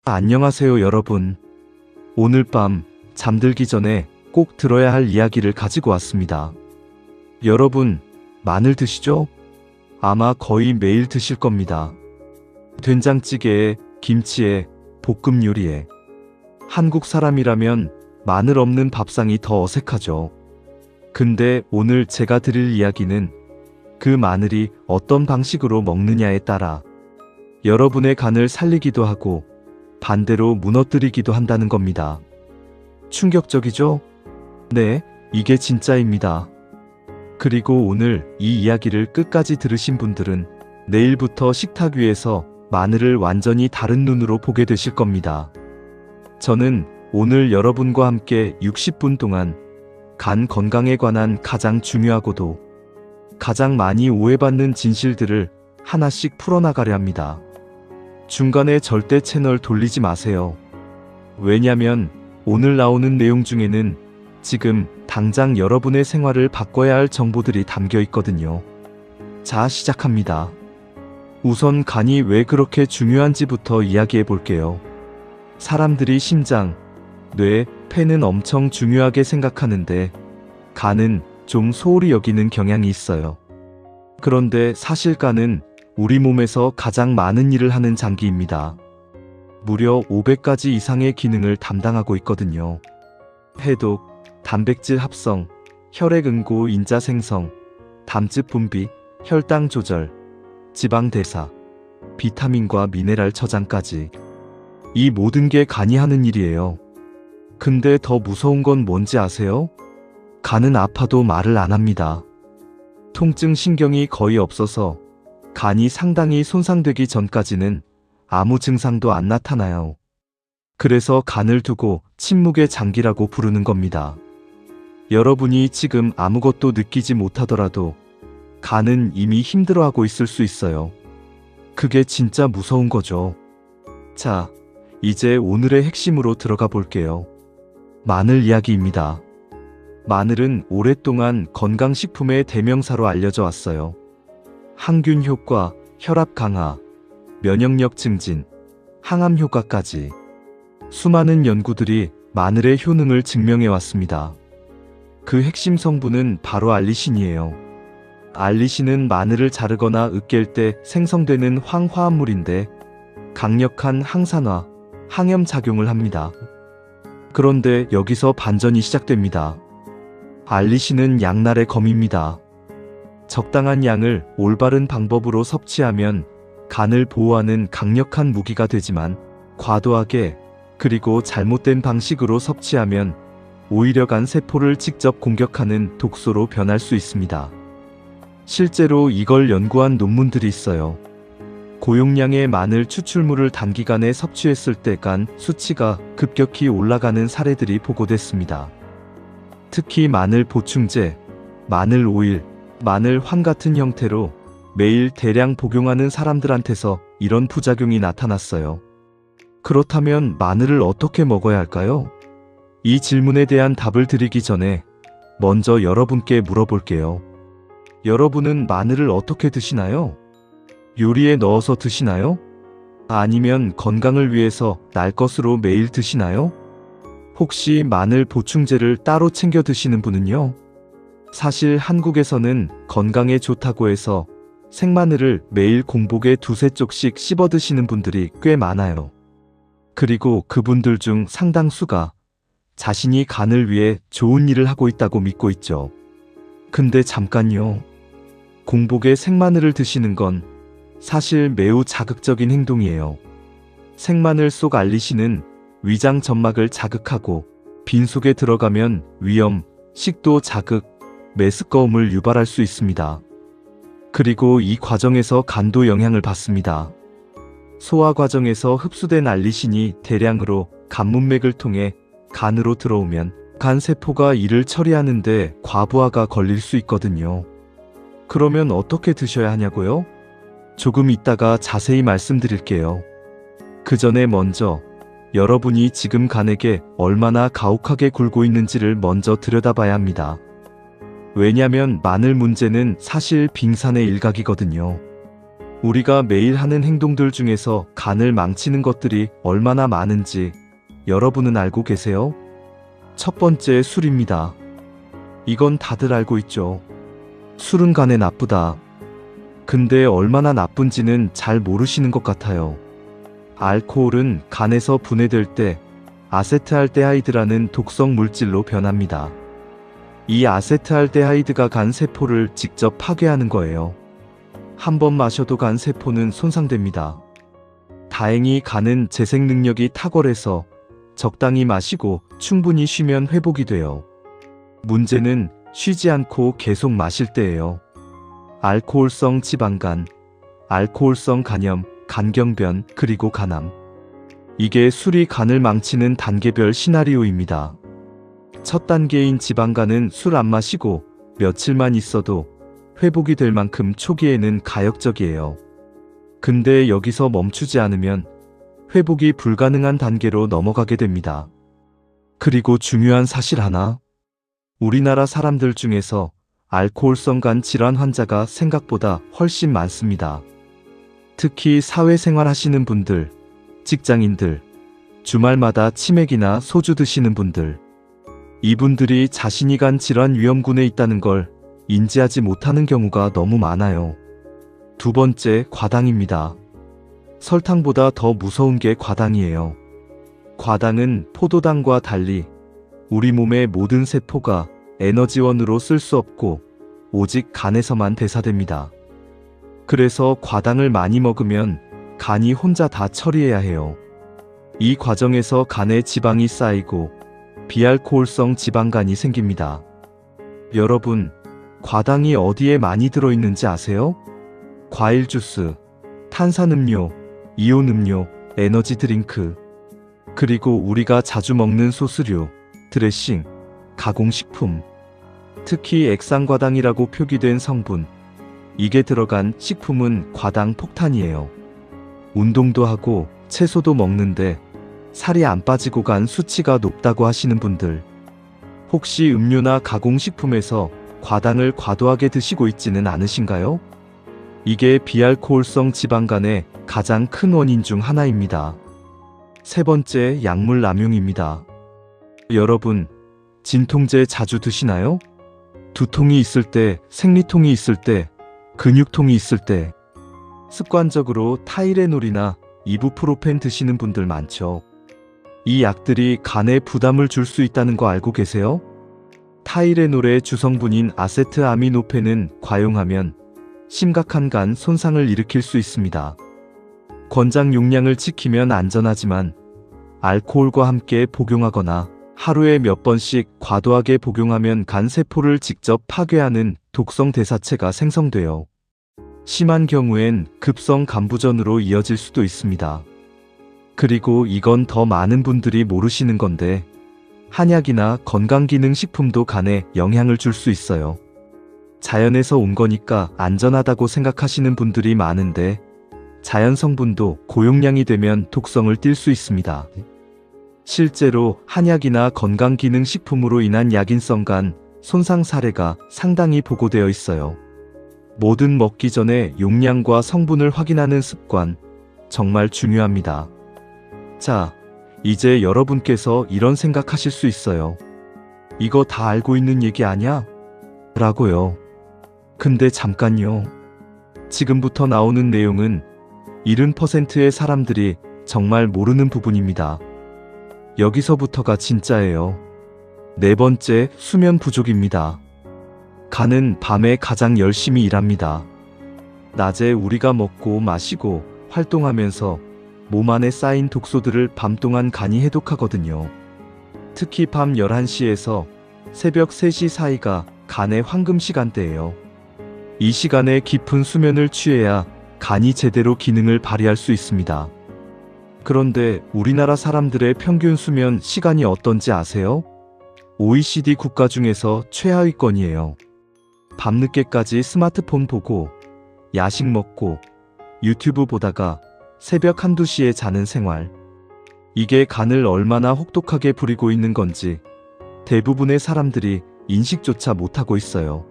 안녕하세요, 여러분. 오늘 밤 잠들기 전에 꼭 들어야 할 이야기를 가지고 왔습니다. 여러분, 마늘 드시죠? 아마 거의 매일 드실 겁니다. 된장찌개에, 김치에, 볶음 요리에. 한국 사람이라면 마늘 없는 밥상이 더 어색하죠. 근데 오늘 제가 드릴 이야기는 그 마늘이 어떤 방식으로 먹느냐에 따라 여러분의 간을 살리기도 하고 반대로 무너뜨리기도 한다는 겁니다. 충격적이죠? 네, 이게 진짜입니다. 그리고 오늘 이 이야기를 끝까지 들으신 분들은 내일부터 식탁 위에서 마늘을 완전히 다른 눈으로 보게 되실 겁니다. 저는 오늘 여러분과 함께 60분 동안 간 건강에 관한 가장 중요하고도 가장 많이 오해받는 진실들을 하나씩 풀어나가려 합니다. 중간에 절대 채널 돌리지 마세요. 왜냐면 오늘 나오는 내용 중에는 지금 당장 여러분의 생활을 바꿔야 할 정보들이 담겨 있거든요. 자, 시작합니다. 우선 간이 왜 그렇게 중요한지부터 이야기해 볼게요. 사람들이 심장, 뇌, 폐는 엄청 중요하게 생각하는데 간은 좀 소홀히 여기는 경향이 있어요. 그런데 사실 간은 우리 몸에서 가장 많은 일을 하는 장기입니다. 무려 500가지 이상의 기능을 담당하고 있거든요. 해독, 단백질 합성, 혈액 응고 인자 생성, 담즙 분비, 혈당 조절, 지방 대사, 비타민과 미네랄 저장까지. 이 모든 게 간이 하는 일이에요. 근데 더 무서운 건 뭔지 아세요? 간은 아파도 말을 안 합니다. 통증 신경이 거의 없어서 간이 상당히 손상되기 전까지는 아무 증상도 안 나타나요. 그래서 간을 두고 침묵의 장기라고 부르는 겁니다. 여러분이 지금 아무것도 느끼지 못하더라도 간은 이미 힘들어하고 있을 수 있어요. 그게 진짜 무서운 거죠. 자, 이제 오늘의 핵심으로 들어가 볼게요. 마늘 이야기입니다. 마늘은 오랫동안 건강식품의 대명사로 알려져 왔어요. 항균 효과, 혈압 강화, 면역력 증진, 항암 효과까지 수많은 연구들이 마늘의 효능을 증명해 왔습니다. 그 핵심 성분은 바로 알리신이에요. 알리신은 마늘을 자르거나 으깰 때 생성되는 황화합물인데 강력한 항산화, 항염 작용을 합니다. 그런데 여기서 반전이 시작됩니다. 알리신은 양날의 검입니다. 적당한 양을 올바른 방법으로 섭취하면 간을 보호하는 강력한 무기가 되지만 과도하게 그리고 잘못된 방식으로 섭취하면 오히려 간 세포를 직접 공격하는 독소로 변할 수 있습니다. 실제로 이걸 연구한 논문들이 있어요. 고용량의 마늘 추출물을 단기간에 섭취했을 때 간 수치가 급격히 올라가는 사례들이 보고됐습니다. 특히 마늘 보충제, 마늘 오일, 마늘 황 같은 형태로 매일 대량 복용하는 사람들한테서 이런 부작용이 나타났어요. 그렇다면 마늘을 어떻게 먹어야 할까요? 이 질문에 대한 답을 드리기 전에 먼저 여러분께 물어볼게요. 여러분은 마늘을 어떻게 드시나요? 요리에 넣어서 드시나요? 아니면 건강을 위해서 날 것으로 매일 드시나요? 혹시 마늘 보충제를 따로 챙겨 드시는 분은요? 사실 한국에서는 건강에 좋다고 해서 생마늘을 매일 공복에 두세 쪽씩 씹어 드시는 분들이 꽤 많아요. 그리고 그분들 중 상당수가 자신이 간을 위해 좋은 일을 하고 있다고 믿고 있죠. 근데 잠깐요. 공복에 생마늘을 드시는 건 사실 매우 자극적인 행동이에요. 생마늘 속 알리신은 위장 점막을 자극하고 빈속에 들어가면 위염, 식도 자극, 메스꺼움을 유발할 수 있습니다. 그리고 이 과정에서 간도 영향을 받습니다. 소화 과정에서 흡수된 알리신이 대량으로 간문맥을 통해 간으로 들어오면 간 세포가 이를 처리하는데 과부하가 걸릴 수 있거든요. 그러면 어떻게 드셔야 하냐고요? 조금 이따가 자세히 말씀드릴게요. 그 전에 먼저 여러분이 지금 간에게 얼마나 가혹하게 굴고 있는지를 먼저 들여다봐야 합니다. 왜냐면 마늘 문제는 사실 빙산의 일각이거든요. 우리가 매일 하는 행동들 중에서 간을 망치는 것들이 얼마나 많은지 여러분은 알고 계세요? 첫 번째, 술입니다. 이건 다들 알고 있죠. 술은 간에 나쁘다. 근데 얼마나 나쁜지는 잘 모르시는 것 같아요. 알코올은 간에서 분해될 때 아세트알데하이드라는 독성 물질로 변합니다. 이 아세트알데하이드가 간 세포를 직접 파괴하는 거예요. 한 번 마셔도 간 세포는 손상됩니다. 다행히 간은 재생 능력이 탁월해서 적당히 마시고 충분히 쉬면 회복이 돼요. 문제는 쉬지 않고 계속 마실 때예요. 알코올성 지방간, 알코올성 간염, 간경변, 그리고 간암. 이게 술이 간을 망치는 단계별 시나리오입니다. 첫 단계인 지방간은 술 안 마시고 며칠만 있어도 회복이 될 만큼 초기에는 가역적이에요. 근데 여기서 멈추지 않으면 회복이 불가능한 단계로 넘어가게 됩니다. 그리고 중요한 사실 하나. 우리나라 사람들 중에서 알코올성 간 질환 환자가 생각보다 훨씬 많습니다. 특히 사회생활 하시는 분들, 직장인들, 주말마다 치맥이나 소주 드시는 분들. 이분들이 자신이 간 질환 위험군에 있다는 걸 인지하지 못하는 경우가 너무 많아요. 두 번째, 과당입니다. 설탕보다 더 무서운 게 과당이에요. 과당은 포도당과 달리 우리 몸의 모든 세포가 에너지원으로 쓸 수 없고 오직 간에서만 대사됩니다. 그래서 과당을 많이 먹으면 간이 혼자 다 처리해야 해요. 이 과정에서 간에 지방이 쌓이고 비알코올성 지방간이 생깁니다. 여러분, 과당이 어디에 많이 들어있는지 아세요? 과일 주스, 탄산음료, 이온음료, 에너지 드링크, 그리고 우리가 자주 먹는 소스류, 드레싱, 가공식품, 특히 액상과당이라고 표기된 성분, 이게 들어간 식품은 과당 폭탄이에요. 운동도 하고 채소도 먹는데 살이 안 빠지고 간 수치가 높다고 하시는 분들, 혹시 음료나 가공식품에서 과당을 과도하게 드시고 있지는 않으신가요? 이게 비알코올성 지방간의 가장 큰 원인 중 하나입니다. 세 번째, 약물 남용입니다. 여러분, 진통제 자주 드시나요? 두통이 있을 때, 생리통이 있을 때, 근육통이 있을 때, 습관적으로 타이레놀이나 이부프로펜 드시는 분들 많죠. 이 약들이 간에 부담을 줄 수 있다는 거 알고 계세요? 타이레놀의 주성분인 아세트아미노펜은 과용하면 심각한 간 손상을 일으킬 수 있습니다. 권장 용량을 지키면 안전하지만 알코올과 함께 복용하거나 하루에 몇 번씩 과도하게 복용하면 간 세포를 직접 파괴하는 독성 대사체가 생성돼요. 심한 경우엔 급성 간부전으로 이어질 수도 있습니다. 그리고 이건 더 많은 분들이 모르시는 건데, 한약이나 건강기능식품도 간에 영향을 줄 수 있어요. 자연에서 온 거니까 안전하다고 생각하시는 분들이 많은데, 자연 성분도 고용량이 되면 독성을 띨 수 있습니다. 실제로 한약이나 건강기능식품으로 인한 약인성 간 손상 사례가 상당히 보고되어 있어요. 뭐든 먹기 전에 용량과 성분을 확인하는 습관, 정말 중요합니다. 자, 이제 여러분께서 이런 생각하실 수 있어요. 이거 다 알고 있는 얘기 아냐? 라고요. 근데 잠깐요. 지금부터 나오는 내용은 70%의 사람들이 정말 모르는 부분입니다. 여기서부터가 진짜예요. 네 번째, 수면 부족입니다. 간은 밤에 가장 열심히 일합니다. 낮에 우리가 먹고 마시고 활동하면서 몸 안에 쌓인 독소들을 밤 동안 간이 해독하거든요. 특히 밤 11시에서 새벽 3시 사이가 간의 황금 시간대예요. 이 시간에 깊은 수면을 취해야 간이 제대로 기능을 발휘할 수 있습니다. 그런데 우리나라 사람들의 평균 수면 시간이 어떤지 아세요? OECD 국가 중에서 최하위권이에요. 밤늦게까지 스마트폰 보고, 야식 먹고, 유튜브 보다가 새벽 1~2시에 자는 생활. 이게 간을 얼마나 혹독하게 부리고 있는 건지 대부분의 사람들이 인식조차 못하고 있어요.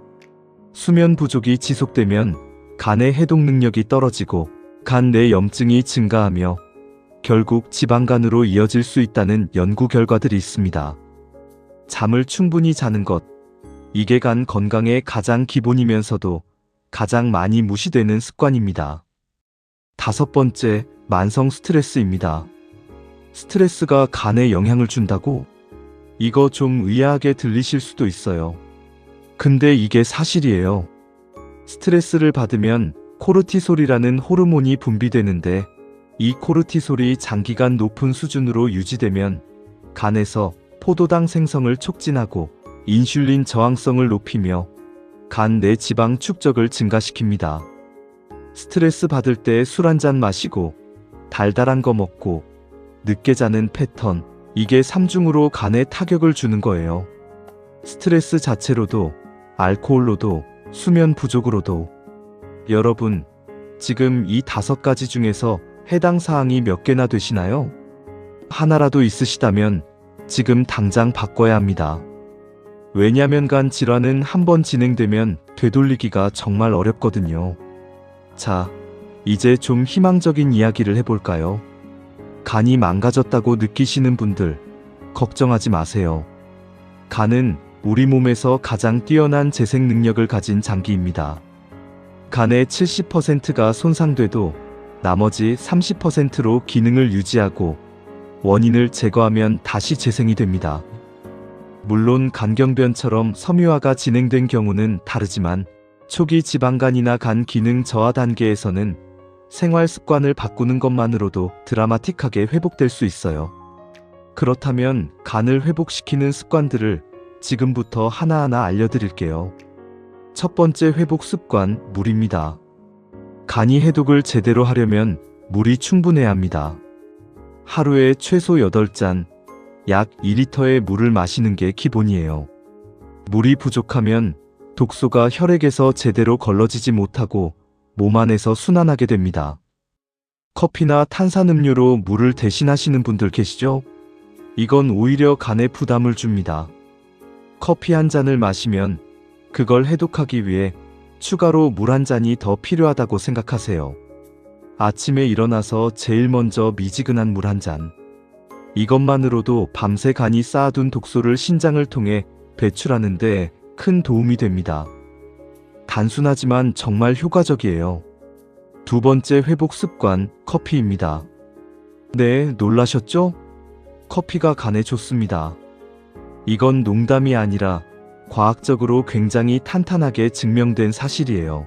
수면 부족이 지속되면 간의 해독 능력이 떨어지고 간 내 염증이 증가하며 결국 지방간으로 이어질 수 있다는 연구 결과들이 있습니다. 잠을 충분히 자는 것, 이게 간 건강의 가장 기본이면서도 가장 많이 무시되는 습관입니다. 5번째, 만성 스트레스입니다. 스트레스가 간에 영향을 준다고? 이거 좀 의아하게 들리실 수도 있어요. 근데 이게 사실이에요. 스트레스를 받으면 코르티솔이라는 호르몬이 분비되는데 이 코르티솔이 장기간 높은 수준으로 유지되면 간에서 포도당 생성을 촉진하고 인슐린 저항성을 높이며 간 내 지방 축적을 증가시킵니다. 스트레스 받을 때 술 한잔 마시고 달달한 거 먹고 늦게 자는 패턴, 이게 삼중으로 간에 타격을 주는 거예요. 스트레스 자체로도, 알코올로도, 수면 부족으로도. 여러분, 지금 이 5가지 중에서 해당 사항이 몇 개나 되시나요? 하나라도 있으시다면 지금 당장 바꿔야 합니다. 왜냐면 간 질환은 한번 진행되면 되돌리기가 정말 어렵거든요. 자, 이제 좀 희망적인 이야기를 해볼까요? 간이 망가졌다고 느끼시는 분들, 걱정하지 마세요. 간은 우리 몸에서 가장 뛰어난 재생 능력을 가진 장기입니다. 간의 70%가 손상돼도 나머지 30%로 기능을 유지하고 원인을 제거하면 다시 재생이 됩니다. 물론 간경변처럼 섬유화가 진행된 경우는 다르지만 초기 지방간이나 간 기능 저하 단계에서는 생활 습관을 바꾸는 것만으로도 드라마틱하게 회복될 수 있어요. 그렇다면 간을 회복시키는 습관들을 지금부터 하나하나 알려드릴게요. 첫 번째 회복 습관, 물입니다. 간이 해독을 제대로 하려면 물이 충분해야 합니다. 하루에 최소 8잔, 약 2리터의 물을 마시는 게 기본이에요. 물이 부족하면 독소가 혈액에서 제대로 걸러지지 못하고 몸 안에서 순환하게 됩니다. 커피나 탄산음료로 물을 대신하시는 분들 계시죠? 이건 오히려 간에 부담을 줍니다. 커피 한 잔을 마시면 그걸 해독하기 위해 추가로 물 한 잔이 더 필요하다고 생각하세요. 아침에 일어나서 제일 먼저 미지근한 물 한 잔. 이것만으로도 밤새 간이 쌓아둔 독소를 신장을 통해 배출하는 데 큰 도움이 됩니다. 단순하지만 정말 효과적이에요. 두 번째 회복 습관, 커피입니다. 네, 놀라셨죠? 커피가 간에 좋습니다. 이건 농담이 아니라 과학적으로 굉장히 탄탄하게 증명된 사실이에요.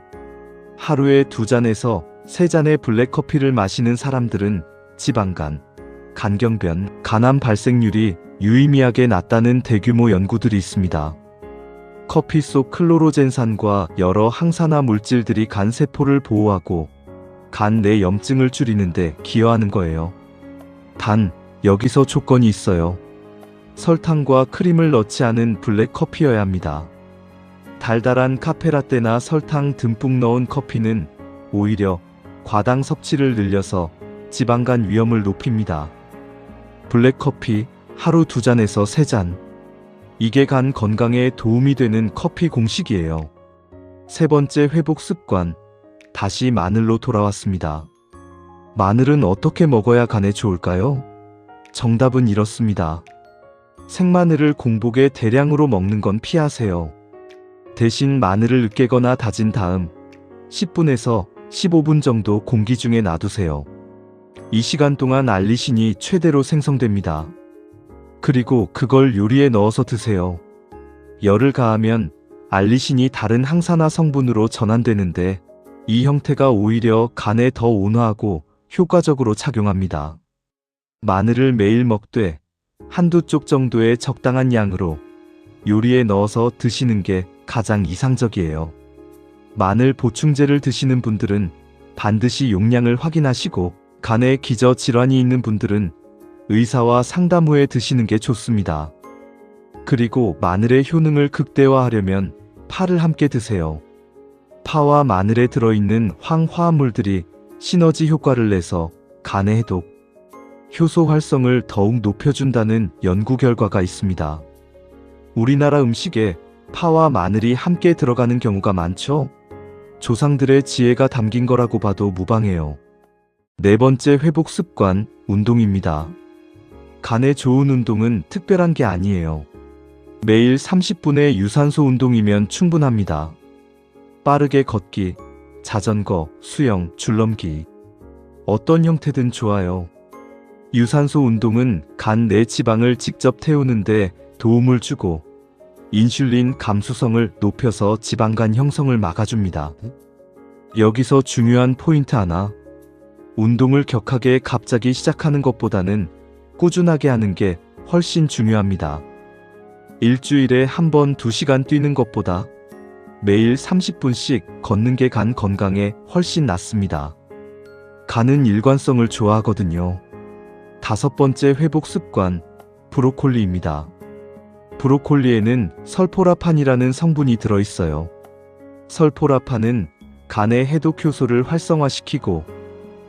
하루에 2잔에서 3잔의 블랙커피를 마시는 사람들은 지방간, 간경변, 간암 발생률이 유의미하게 낮다는 대규모 연구들이 있습니다. 커피 속 클로로젠산과 여러 항산화 물질들이 간 세포를 보호하고 간 내 염증을 줄이는 데 기여하는 거예요. 단, 여기서 조건이 있어요. 설탕과 크림을 넣지 않은 블랙 커피여야 합니다. 달달한 카페라떼나 설탕 듬뿍 넣은 커피는 오히려 과당 섭취를 늘려서 지방간 위험을 높입니다. 블랙 커피 하루 2잔에서 3잔. 이게 간 건강에 도움이 되는 커피 공식이에요. 세 번째 회복 습관, 다시 마늘로 돌아왔습니다. 마늘은 어떻게 먹어야 간에 좋을까요? 정답은 이렇습니다. 생마늘을 공복에 대량으로 먹는 건 피하세요. 대신 마늘을 으깨거나 다진 다음 10분에서 15분 정도 공기 중에 놔두세요. 이 시간 동안 알리신이 최대로 생성됩니다. 그리고 그걸 요리에 넣어서 드세요. 열을 가하면 알리신이 다른 항산화 성분으로 전환되는데 이 형태가 오히려 간에 더 온화하고 효과적으로 작용합니다. 마늘을 매일 먹되 한두 쪽 정도의 적당한 양으로 요리에 넣어서 드시는 게 가장 이상적이에요. 마늘 보충제를 드시는 분들은 반드시 용량을 확인하시고 간에 기저 질환이 있는 분들은 의사와 상담 후에 드시는 게 좋습니다. 그리고 마늘의 효능을 극대화하려면 파를 함께 드세요. 파와 마늘에 들어있는 황화합물들이 시너지 효과를 내서 간의 해독, 효소 활성을 더욱 높여준다는 연구 결과가 있습니다. 우리나라 음식에 파와 마늘이 함께 들어가는 경우가 많죠? 조상들의 지혜가 담긴 거라고 봐도 무방해요. 네 번째 회복 습관, 운동입니다. 간에 좋은 운동은 특별한 게 아니에요. 매일 30분의 유산소 운동이면 충분합니다. 빠르게 걷기, 자전거, 수영, 줄넘기. 어떤 형태든 좋아요. 유산소 운동은 간 내 지방을 직접 태우는데 도움을 주고 인슐린 감수성을 높여서 지방간 형성을 막아줍니다. 여기서 중요한 포인트 하나. 운동을 격하게 갑자기 시작하는 것보다는 꾸준하게 하는 게 훨씬 중요합니다. 일주일에 한 번 2시간 뛰는 것보다 매일 30분씩 걷는 게 간 건강에 훨씬 낫습니다. 간은 일관성을 좋아하거든요. 다섯 번째 회복 습관, 브로콜리입니다. 브로콜리에는 설포라판이라는 성분이 들어있어요. 설포라판은 간의 해독 효소를 활성화시키고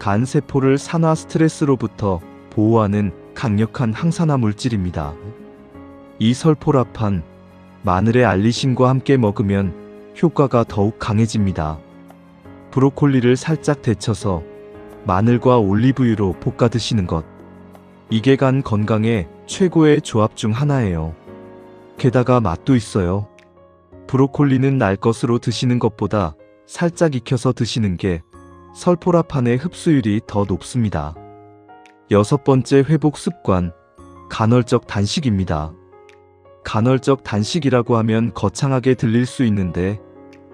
간 세포를 산화 스트레스로부터 보호하는 강력한 항산화 물질입니다. 이 설포라판, 마늘의 알리신과 함께 먹으면 효과가 더욱 강해집니다. 브로콜리를 살짝 데쳐서 마늘과 올리브유로 볶아 드시는 것. 이게 간 건강에 최고의 조합 중 하나예요. 게다가 맛도 있어요. 브로콜리는 날 것으로 드시는 것보다 살짝 익혀서 드시는 게 설포라판의 흡수율이 더 높습니다. 여섯 번째 회복 습관, 간헐적 단식입니다. 간헐적 단식이라고 하면 거창하게 들릴 수 있는데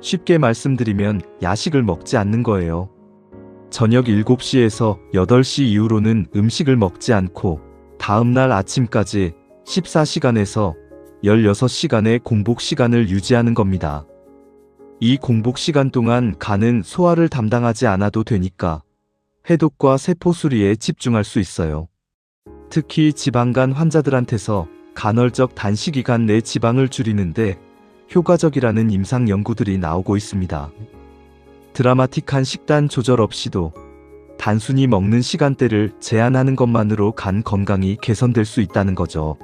쉽게 말씀드리면 야식을 먹지 않는 거예요. 저녁 7시에서 8시 이후로는 음식을 먹지 않고 다음날 아침까지 14시간에서 16시간의 공복 시간을 유지하는 겁니다. 이 공복 시간 동안 간은 소화를 담당하지 않아도 되니까 해독과 세포 수리에 집중할 수 있어요. 특히 지방간 환자들한테서 간헐적 단식이 간 내 지방을 줄이는데 효과적이라는 임상 연구들이 나오고 있습니다. 드라마틱한 식단 조절 없이도 단순히 먹는 시간대를 제한하는 것만으로 간 건강이 개선될 수 있다는 거죠.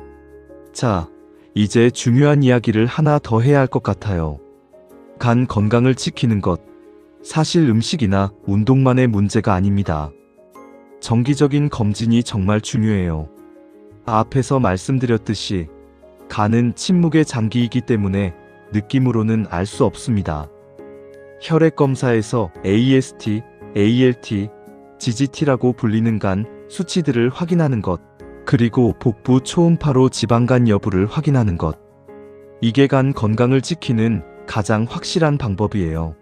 자, 이제 중요한 이야기를 하나 더 해야 할 것 같아요. 간 건강을 지키는 것, 사실 음식이나 운동만의 문제가 아닙니다. 정기적인 검진이 정말 중요해요. 앞에서 말씀드렸듯이 간은 침묵의 장기이기 때문에 느낌으로는 알 수 없습니다. 혈액 검사에서 AST, ALT, GGT라고 불리는 간 수치들을 확인하는 것, 그리고 복부 초음파로 지방간 여부를 확인하는 것. 이게 간 건강을 지키는 가장 확실한 방법이에요.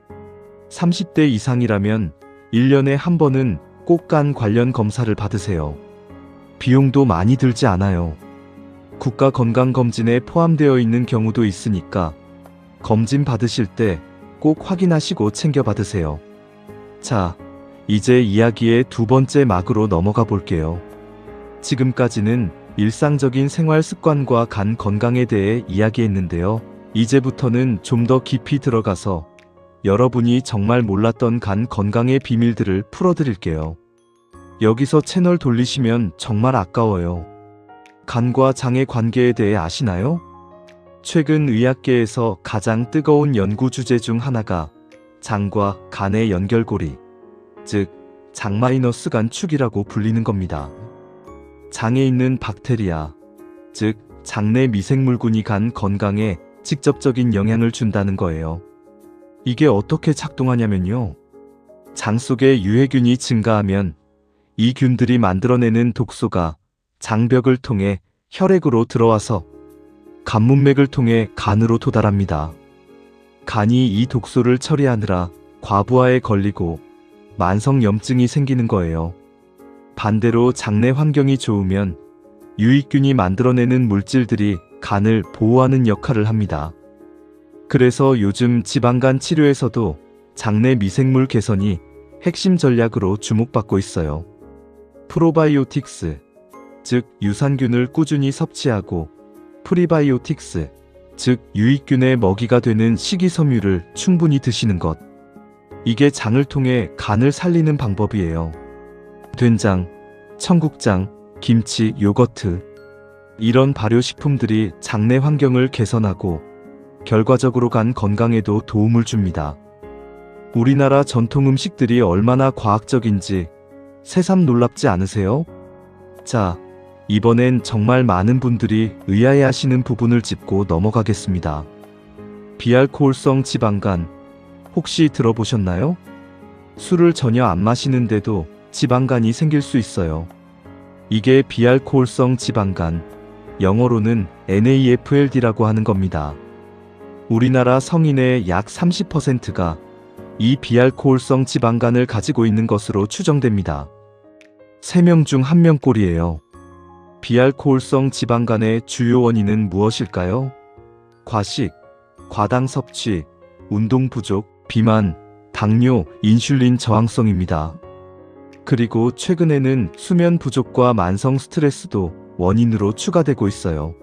30대 이상이라면 1년에 한 번은 꼭 간 관련 검사를 받으세요. 비용도 많이 들지 않아요. 국가건강검진에 포함되어 있는 경우도 있으니까 검진 받으실 때 꼭 확인하시고 챙겨 받으세요. 자, 이제 이야기의 두 번째 막으로 넘어가 볼게요. 지금까지는 일상적인 생활 습관과 간 건강에 대해 이야기했는데요. 이제부터는 좀 더 깊이 들어가서 여러분이 정말 몰랐던 간 건강의 비밀들을 풀어드릴게요. 여기서 채널 돌리시면 정말 아까워요. 간과 장의 관계에 대해 아시나요? 최근 의학계에서 가장 뜨거운 연구 주제 중 하나가 장과 간의 연결고리, 즉 장마이너스 간축이라고 불리는 겁니다. 장에 있는 박테리아, 즉 장내 미생물군이 간 건강에 직접적인 영향을 준다는 거예요. 이게 어떻게 작동하냐면요. 장 속에 유해균이 증가하면 이 균들이 만들어내는 독소가 장벽을 통해 혈액으로 들어와서 간문맥을 통해 간으로 도달합니다. 간이 이 독소를 처리하느라 과부하에 걸리고 만성염증이 생기는 거예요. 반대로 장내 환경이 좋으면 유익균이 만들어내는 물질들이 간을 보호하는 역할을 합니다. 그래서 요즘 지방간 치료에서도 장내 미생물 개선이 핵심 전략으로 주목받고 있어요. 프로바이오틱스, 즉 유산균을 꾸준히 섭취하고 프리바이오틱스, 즉 유익균의 먹이가 되는 식이섬유를 충분히 드시는 것. 이게 장을 통해 간을 살리는 방법이에요. 된장, 청국장, 김치, 요거트, 이런 발효식품들이 장내 환경을 개선하고 결과적으로 간 건강에도 도움을 줍니다. 우리나라 전통 음식들이 얼마나 과학적인지 새삼 놀랍지 않으세요? 자, 이번엔 정말 많은 분들이 의아해 하시는 부분을 짚고 넘어가겠습니다. 비알코올성 지방간, 혹시 들어보셨나요? 술을 전혀 안 마시는데도 지방간이 생길 수 있어요. 이게 비알코올성 지방간, 영어로는 NAFLD라고 하는 겁니다. 우리나라 성인의 약 30%가 이 비알코올성 지방간을 가지고 있는 것으로 추정됩니다. 3명 중 1명꼴이에요. 비알코올성 지방간의 주요 원인은 무엇일까요? 과식, 과당 섭취, 운동 부족, 비만, 당뇨, 인슐린 저항성입니다. 그리고 최근에는 수면 부족과 만성 스트레스도 원인으로 추가되고 있어요.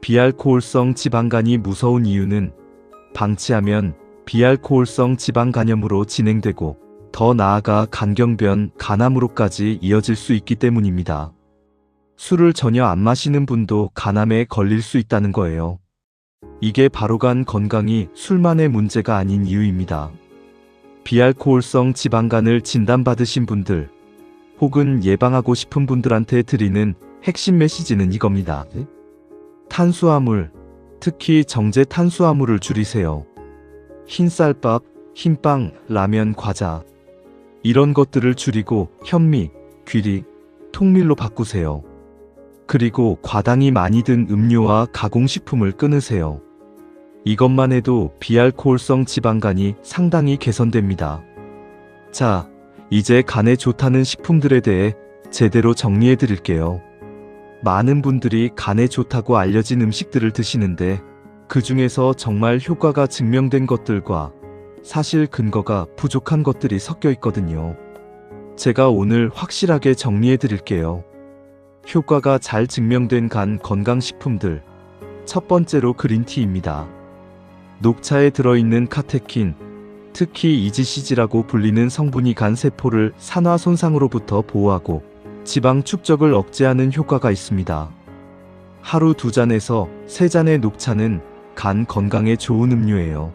비알코올성 지방간이 무서운 이유는 방치하면 비알코올성 지방간염으로 진행되고 더 나아가 간경변, 간암으로까지 이어질 수 있기 때문입니다. 술을 전혀 안 마시는 분도 간암에 걸릴 수 있다는 거예요. 이게 바로 간 건강이 술만의 문제가 아닌 이유입니다. 비알코올성 지방간을 진단받으신 분들, 혹은 예방하고 싶은 분들한테 드리는 핵심 메시지는 이겁니다. 탄수화물, 특히 정제 탄수화물을 줄이세요. 흰쌀밥, 흰빵, 라면, 과자, 이런 것들을 줄이고 현미, 귀리, 통밀로 바꾸세요. 그리고 과당이 많이 든 음료와 가공식품을 끊으세요. 이것만 해도 비알코올성 지방간이 상당히 개선됩니다. 자, 이제 간에 좋다는 식품들에 대해 제대로 정리해 드릴게요. 많은 분들이 간에 좋다고 알려진 음식들을 드시는데 그 중에서 정말 효과가 증명된 것들과 사실 근거가 부족한 것들이 섞여 있거든요. 제가 오늘 확실하게 정리해 드릴게요. 효과가 잘 증명된 간 건강식품들. 첫 번째로 그린티입니다. 녹차에 들어있는 카테킨, 특히 EGCG라고 불리는 성분이 간 세포를 산화 손상으로부터 보호하고 지방 축적을 억제하는 효과가 있습니다. 하루 2잔에서 3잔의 녹차는 간 건강에 좋은 음료예요.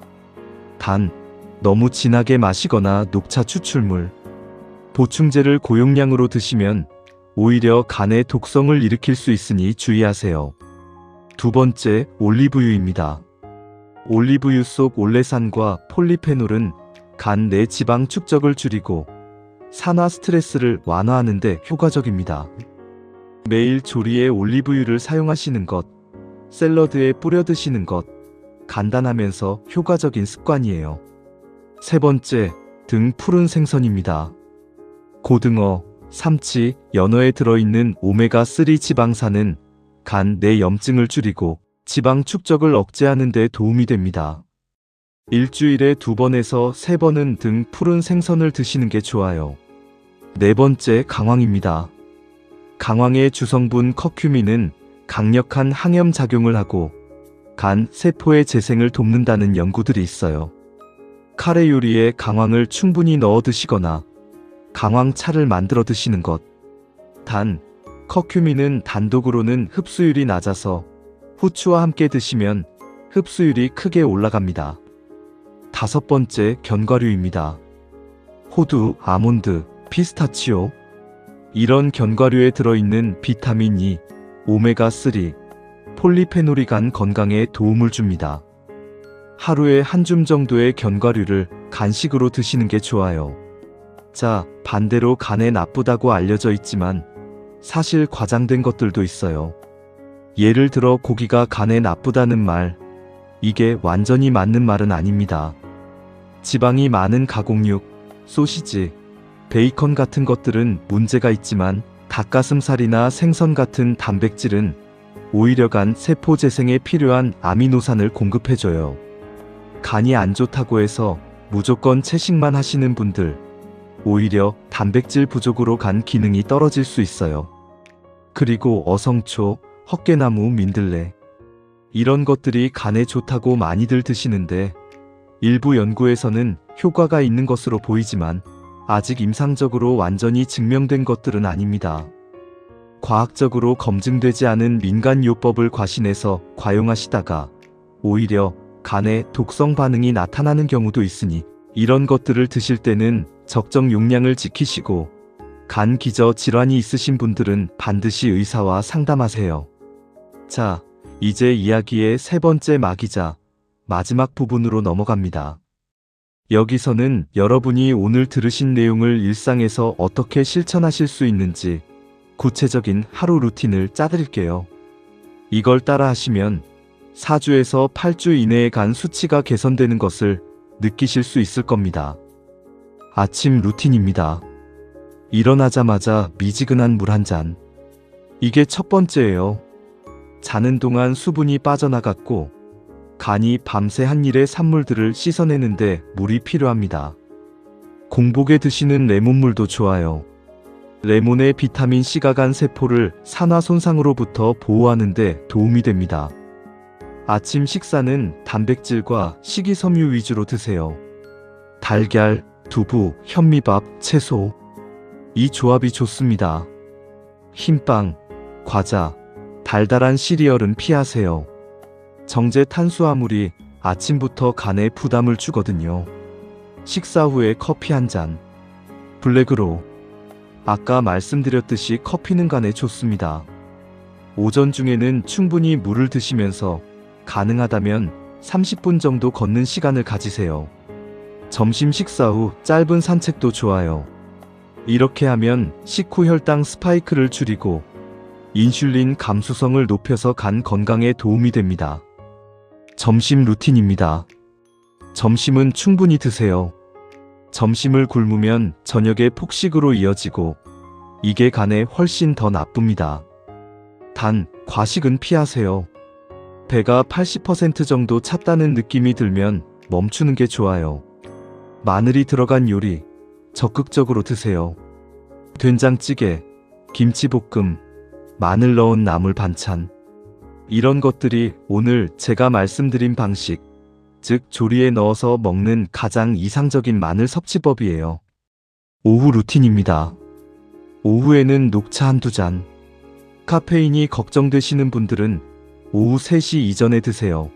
단, 너무 진하게 마시거나 녹차 추출물, 보충제를 고용량으로 드시면 오히려 간에 독성을 일으킬 수 있으니 주의하세요. 두 번째, 올리브유입니다. 올리브유 속 올레산과 폴리페놀은 간 내 지방 축적을 줄이고 산화 스트레스를 완화하는 데 효과적입니다. 매일 조리에 올리브유를 사용하시는 것, 샐러드에 뿌려 드시는 것, 간단하면서 효과적인 습관이에요. 세 번째, 등 푸른 생선입니다. 고등어, 삼치, 연어에 들어있는 오메가3 지방산은 간 내 염증을 줄이고 지방 축적을 억제하는 데 도움이 됩니다. 일주일에 2번에서 3번은 등 푸른 생선을 드시는 게 좋아요. 네 번째, 강황입니다. 강황의 주성분 커큐민은 강력한 항염 작용을 하고 간 세포의 재생을 돕는다는 연구들이 있어요. 카레 요리에 강황을 충분히 넣어 드시거나 강황차를 만들어 드시는 것. 단, 커큐민은 단독으로는 흡수율이 낮아서 후추와 함께 드시면 흡수율이 크게 올라갑니다. 다섯 번째, 견과류입니다. 호두, 아몬드, 피스타치오. 이런 견과류에 들어있는 비타민 E, 오메가3, 폴리페놀이 간 건강에 도움을 줍니다. 하루에 한 줌 정도의 견과류를 간식으로 드시는 게 좋아요. 자, 반대로 간에 나쁘다고 알려져 있지만 사실 과장된 것들도 있어요. 예를 들어 고기가 간에 나쁘다는 말, 이게 완전히 맞는 말은 아닙니다. 지방이 많은 가공육, 소시지, 베이컨 같은 것들은 문제가 있지만 닭가슴살이나 생선 같은 단백질은 오히려 간 세포 재생에 필요한 아미노산을 공급해줘요. 간이 안 좋다고 해서 무조건 채식만 하시는 분들, 오히려 단백질 부족으로 간 기능이 떨어질 수 있어요. 그리고 어성초, 헛개나무, 민들레, 이런 것들이 간에 좋다고 많이들 드시는데 일부 연구에서는 효과가 있는 것으로 보이지만 아직 임상적으로 완전히 증명된 것들은 아닙니다. 과학적으로 검증되지 않은 민간요법을 과신해서 과용하시다가 오히려 간에 독성 반응이 나타나는 경우도 있으니 이런 것들을 드실 때는 적정 용량을 지키시고 간 기저 질환이 있으신 분들은 반드시 의사와 상담하세요. 자, 이제 이야기의 세 번째 막이자 마지막 부분으로 넘어갑니다. 여기서는 여러분이 오늘 들으신 내용을 일상에서 어떻게 실천하실 수 있는지 구체적인 하루 루틴을 짜드릴게요. 이걸 따라 하시면 4주에서 8주 이내에 간 수치가 개선되는 것을 느끼실 수 있을 겁니다. 아침 루틴입니다. 일어나자마자 미지근한 물 한 잔. 이게 첫 번째예요. 자는 동안 수분이 빠져나갔고 간이 밤새 한 일의 산물들을 씻어내는데 물이 필요합니다. 공복에 드시는 레몬물도 좋아요. 레몬의 비타민C가 간 세포를 산화 손상으로부터 보호하는 데 도움이 됩니다. 아침 식사는 단백질과 식이섬유 위주로 드세요. 달걀, 두부, 현미밥, 채소. 이 조합이 좋습니다. 흰빵, 과자, 달달한 시리얼은 피하세요. 정제 탄수화물이 아침부터 간에 부담을 주거든요. 식사 후에 커피 한 잔. 블랙으로. 아까 말씀드렸듯이 커피는 간에 좋습니다. 오전 중에는 충분히 물을 드시면서 가능하다면 30분 정도 걷는 시간을 가지세요. 점심 식사 후 짧은 산책도 좋아요. 이렇게 하면 식후 혈당 스파이크를 줄이고 인슐린 감수성을 높여서 간 건강에 도움이 됩니다. 점심 루틴입니다. 점심은 충분히 드세요. 점심을 굶으면 저녁에 폭식으로 이어지고 이게 간에 훨씬 더 나쁩니다. 단, 과식은 피하세요. 배가 80% 정도 찼다는 느낌이 들면 멈추는 게 좋아요. 마늘이 들어간 요리, 적극적으로 드세요. 된장찌개, 김치볶음, 마늘 넣은 나물 반찬. 이런 것들이 오늘 제가 말씀드린 방식, 즉 조리에 넣어서 먹는 가장 이상적인 마늘 섭취법이에요. 오후 루틴입니다. 오후에는 녹차 한두 잔. 카페인이 걱정되시는 분들은 오후 3시 이전에 드세요.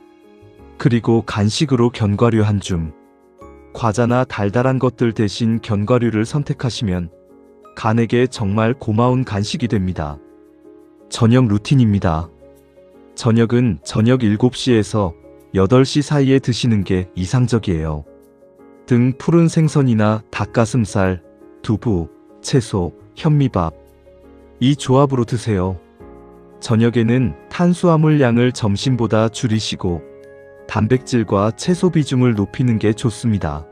그리고 간식으로 견과류 한 줌. 과자나 달달한 것들 대신 견과류를 선택하시면 간에게 정말 고마운 간식이 됩니다. 저녁 루틴입니다. 저녁은 저녁 7시에서 8시 사이에 드시는 게 이상적이에요. 등 푸른 생선이나 닭가슴살, 두부, 채소, 현미밥. 이 조합으로 드세요. 저녁에는 탄수화물 양을 점심보다 줄이시고 단백질과 채소 비중을 높이는 게 좋습니다.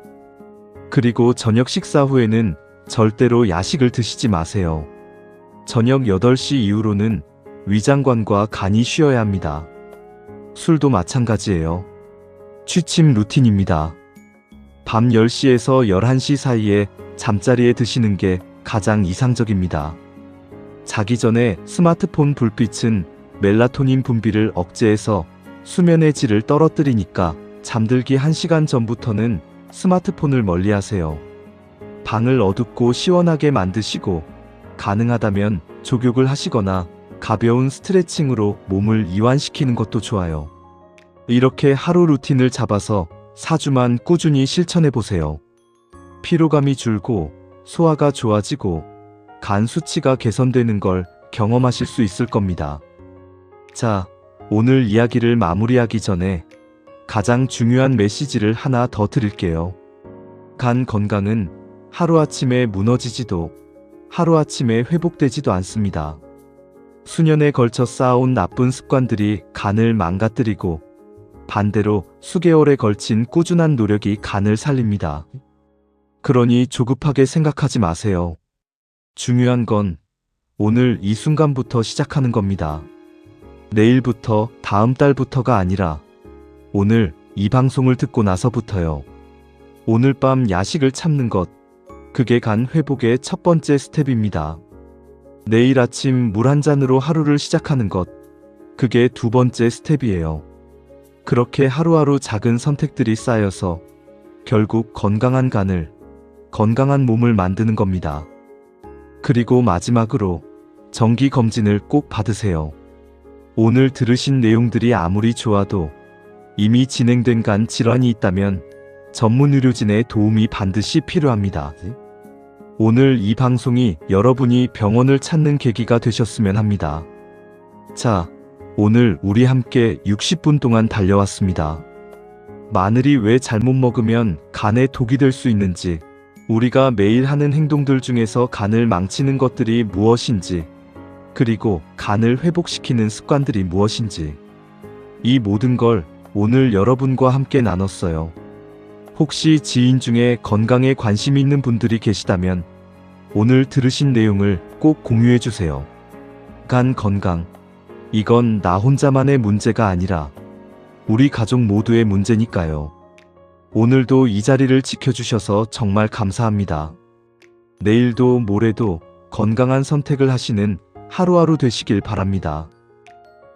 그리고 저녁 식사 후에는 절대로 야식을 드시지 마세요. 저녁 8시 이후로는 위장관과 간이 쉬어야 합니다. 술도 마찬가지예요. 취침 루틴입니다. 밤 10시에서 11시 사이에 잠자리에 드시는 게 가장 이상적입니다. 자기 전에 스마트폰 불빛은 멜라토닌 분비를 억제해서 수면의 질을 떨어뜨리니까 잠들기 1시간 전부터는 스마트폰을 멀리하세요. 방을 어둡고 시원하게 만드시고 가능하다면 족욕을 하시거나 가벼운 스트레칭으로 몸을 이완시키는 것도 좋아요. 이렇게 하루 루틴을 잡아서 4주만 꾸준히 실천해보세요. 피로감이 줄고 소화가 좋아지고 간 수치가 개선되는 걸 경험하실 수 있을 겁니다. 자, 오늘 이야기를 마무리하기 전에 가장 중요한 메시지를 하나 더 드릴게요. 간 건강은 하루아침에 무너지지도 하루아침에 회복되지도 않습니다. 수년에 걸쳐 쌓아온 나쁜 습관들이 간을 망가뜨리고 반대로 수개월에 걸친 꾸준한 노력이 간을 살립니다. 그러니 조급하게 생각하지 마세요. 중요한 건 오늘 이 순간부터 시작하는 겁니다. 내일부터, 다음 달부터가 아니라 오늘 이 방송을 듣고 나서부터요. 오늘 밤 야식을 참는 것, 그게 간 회복의 첫 번째 스텝입니다. 내일 아침 물 한 잔으로 하루를 시작하는 것, 그게 두 번째 스텝이에요. 그렇게 하루하루 작은 선택들이 쌓여서 결국 건강한 간을, 건강한 몸을 만드는 겁니다. 그리고 마지막으로 정기 검진을 꼭 받으세요. 오늘 들으신 내용들이 아무리 좋아도 이미 진행된 간 질환이 있다면 전문 의료진의 도움이 반드시 필요합니다. 오늘 이 방송이 여러분이 병원을 찾는 계기가 되셨으면 합니다. 자, 오늘 우리 함께 60분 동안 달려왔습니다. 마늘이 왜 잘못 먹으면 간에 독이 될 수 있는지, 우리가 매일 하는 행동들 중에서 간을 망치는 것들이 무엇인지, 그리고 간을 회복시키는 습관들이 무엇인지, 이 모든 걸 오늘 여러분과 함께 나눴어요. 혹시 지인 중에 건강에 관심이 있는 분들이 계시다면 오늘 들으신 내용을 꼭 공유해 주세요. 간 건강. 이건 나 혼자만의 문제가 아니라 우리 가족 모두의 문제니까요. 오늘도 이 자리를 지켜주셔서 정말 감사합니다. 내일도 모레도 건강한 선택을 하시는 하루하루 되시길 바랍니다.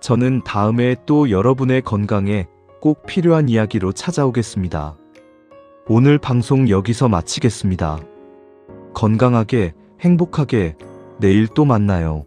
저는 다음에 또 여러분의 건강에 꼭 필요한 이야기로 찾아오겠습니다. 오늘 방송 여기서 마치겠습니다. 건강하게, 행복하게, 내일 또 만나요.